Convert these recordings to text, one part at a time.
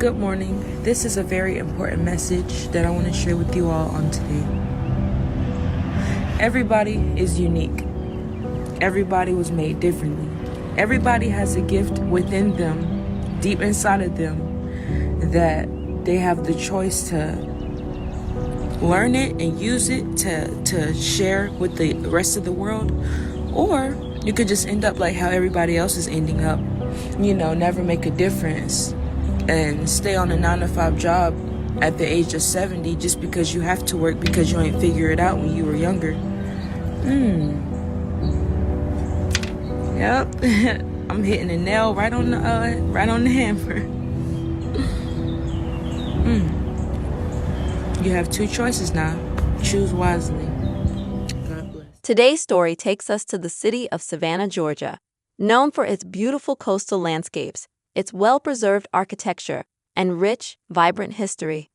Good morning. This is a very important message that I want to share with you all on today. Everybody is unique. Everybody was made differently. Everybody has a gift within them, deep inside of them, that they have the choice to learn it and use it to share with the rest of the world. Or you could just end up like how everybody else is ending up, never make a difference and stay on a 9-to-5 job at the age of 70 just because you have to work because you ain't figure it out when you were younger. Yep. I'm hitting a nail right on the hammer. You have two choices now. Choose wisely. God bless. Today's story takes us to the city of Savannah, Georgia. Known for its beautiful coastal landscapes, its well-preserved architecture, and rich, vibrant history,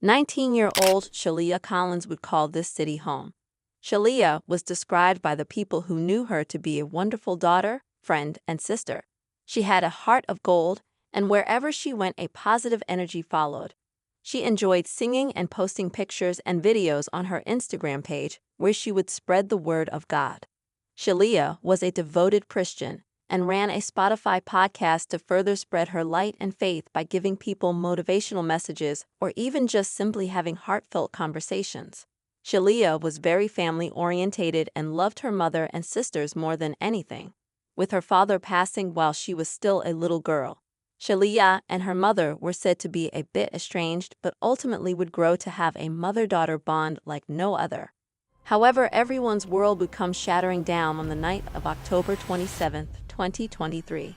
19-year-old Shalia Collins would call this city home. Shalia was described by the people who knew her to be a wonderful daughter, friend, and sister. She had a heart of gold, and wherever she went, a positive energy followed. She enjoyed singing and posting pictures and videos on her Instagram page where she would spread the word of God. Shalia was a devoted Christian and ran a Spotify podcast to further spread her light and faith by giving people motivational messages or even just simply having heartfelt conversations. Shalia was very family-orientated and loved her mother and sisters more than anything. With her father passing while she was still a little girl, Shalia and her mother were said to be a bit estranged but ultimately would grow to have a mother-daughter bond like no other. However, everyone's world would come shattering down on the night of October 27, 2023.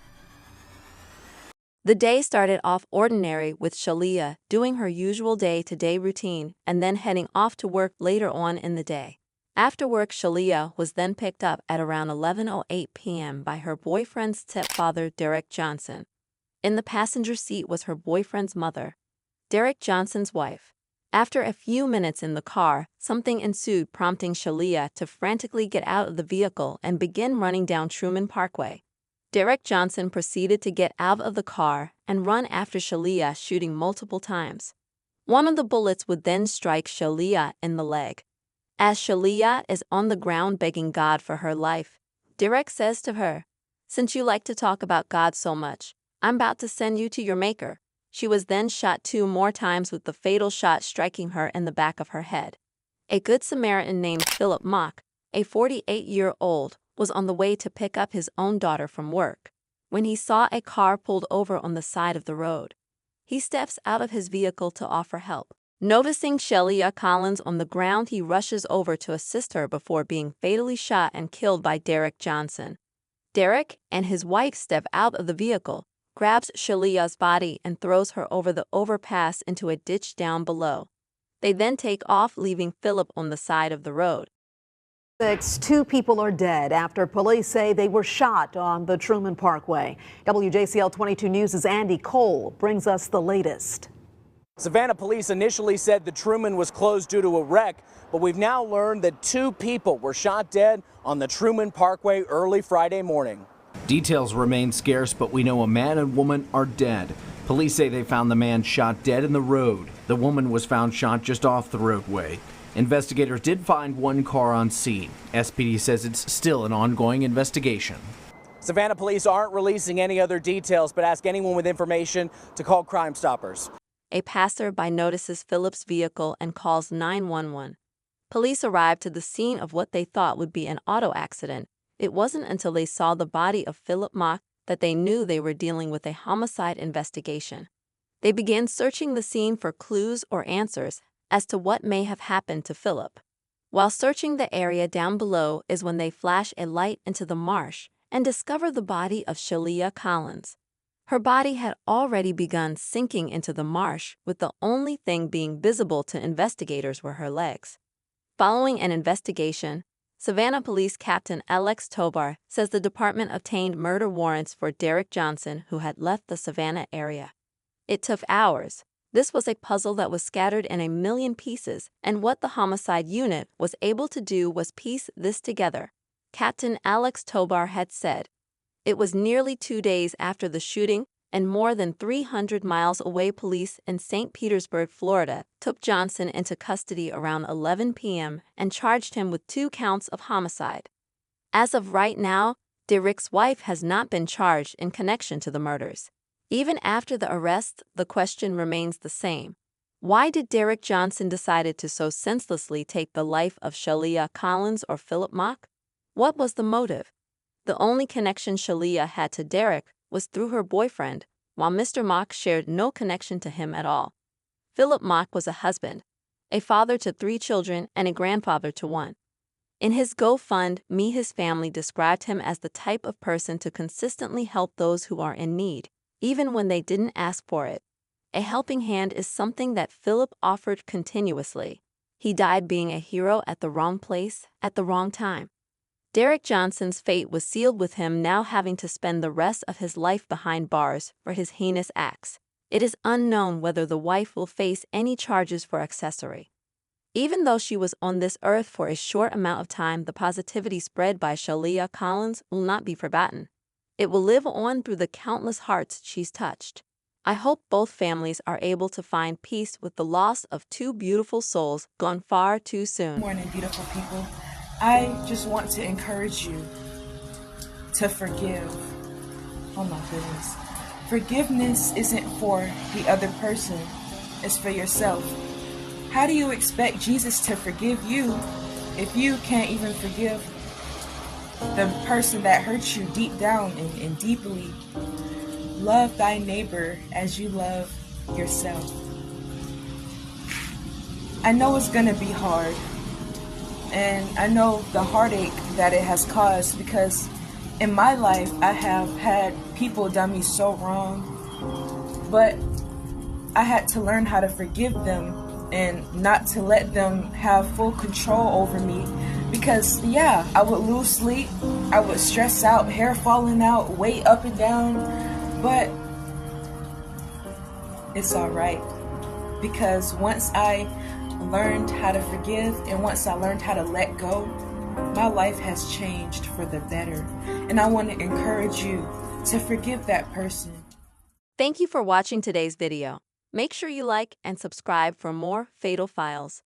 The day started off ordinary with Shalia doing her usual day-to-day routine and then heading off to work later on in the day. After work, Shalia was then picked up at around 11:08 p.m. by her boyfriend's stepfather, Derek Johnson. In the passenger seat was her boyfriend's mother, Derek Johnson's wife. After a few minutes in the car, something ensued, prompting Shalia to frantically get out of the vehicle and begin running down Truman Parkway. Derek Johnson proceeded to get out of the car and run after Shalia, shooting multiple times. One of the bullets would then strike Shalia in the leg. As Shalia is on the ground begging God for her life, Derek says to her, "Since you like to talk about God so much, I'm about to send you to your maker." She was then shot 2 more times with the fatal shot striking her in the back of her head. A Good Samaritan named Philip Mock, a 48-year-old, was on the way to pick up his own daughter from work when he saw a car pulled over on the side of the road. He steps out of his vehicle to offer help. Noticing Shalia Collins on the ground, he rushes over to assist her before being fatally shot and killed by Derek Johnson. Derek and his wife step out of the vehicle, grabs Shalia's body and throws her over the overpass into a ditch down below. They then take off, leaving Philip on the side of the road. 2 people are dead after police say they were shot on the Truman Parkway. WJCL 22 News' Andy Cole brings us the latest. Savannah police initially said the Truman was closed due to a wreck, but we've now learned that 2 people were shot dead on the Truman Parkway early Friday morning. Details remain scarce, but we know a man and woman are dead. Police say they found the man shot dead in the road. The woman was found shot just off the roadway. Investigators did find 1 car on scene. SPD says it's still an ongoing investigation. Savannah police aren't releasing any other details, but ask anyone with information to call Crime Stoppers. A passerby notices Philip's vehicle and calls 911. Police arrived to the scene of what they thought would be an auto accident. It wasn't until they saw the body of Philip Mock that they knew they were dealing with a homicide investigation. They began searching the scene for clues or answers as to what may have happened to Philip. While searching the area down below is when they flash a light into the marsh and discover the body of Shalia Collins. Her body had already begun sinking into the marsh, with the only thing being visible to investigators were her legs. Following an investigation, Savannah Police Captain Alex Tobar says the department obtained murder warrants for Derek Johnson, who had left the Savannah area. It took hours. This was a puzzle that was scattered in a million pieces, and what the homicide unit was able to do was piece this together. Captain Alex Tobar had said, "It was nearly 2 days after the shooting and more than 300 miles away. Police in St. Petersburg, Florida, took Johnson into custody around 11 p.m. and charged him with 2 counts of homicide. As of right now, Derek's wife has not been charged in connection to the murders. Even after the arrest, the question remains the same. Why did Derek Johnson decide to so senselessly take the life of Shalia Collins or Philip Mock? What was the motive? The only connection Shalia had to Derek was through her boyfriend, while Mr. Mock shared no connection to him at all. Philip Mock was a husband, a father to 3 children, and a grandfather to 1. In his GoFundMe, his family described him as the type of person to consistently help those who are in need, even when they didn't ask for it. A helping hand is something that Philip offered continuously. He died being a hero at the wrong place, at the wrong time. Derek Johnson's fate was sealed, with him now having to spend the rest of his life behind bars for his heinous acts. It is unknown whether the wife will face any charges for accessory. Even though she was on this earth for a short amount of time, the positivity spread by Shalia Collins will not be forgotten. It will live on through the countless hearts she's touched. I hope both families are able to find peace with the loss of 2 beautiful souls gone far too soon. Good morning, beautiful people. I just want to encourage you to forgive. Oh my goodness. Forgiveness isn't for the other person, it's for yourself. How do you expect Jesus to forgive you if you can't even forgive the person that hurt you deep down and deeply? Love thy neighbor as you love yourself. I know it's gonna be hard, and I know the heartache that it has caused, because in my life I have had people done me so wrong, but I had to learn how to forgive them and not to let them have full control over me, because yeah, I would lose sleep, I would stress out, hair falling out, weight up and down, but it's alright, because once I learned how to forgive and once I learned how to let go, my life has changed for the better, and I want to encourage you to forgive that person. Thank you for watching today's video. Make sure you like and subscribe for more Fatal Files.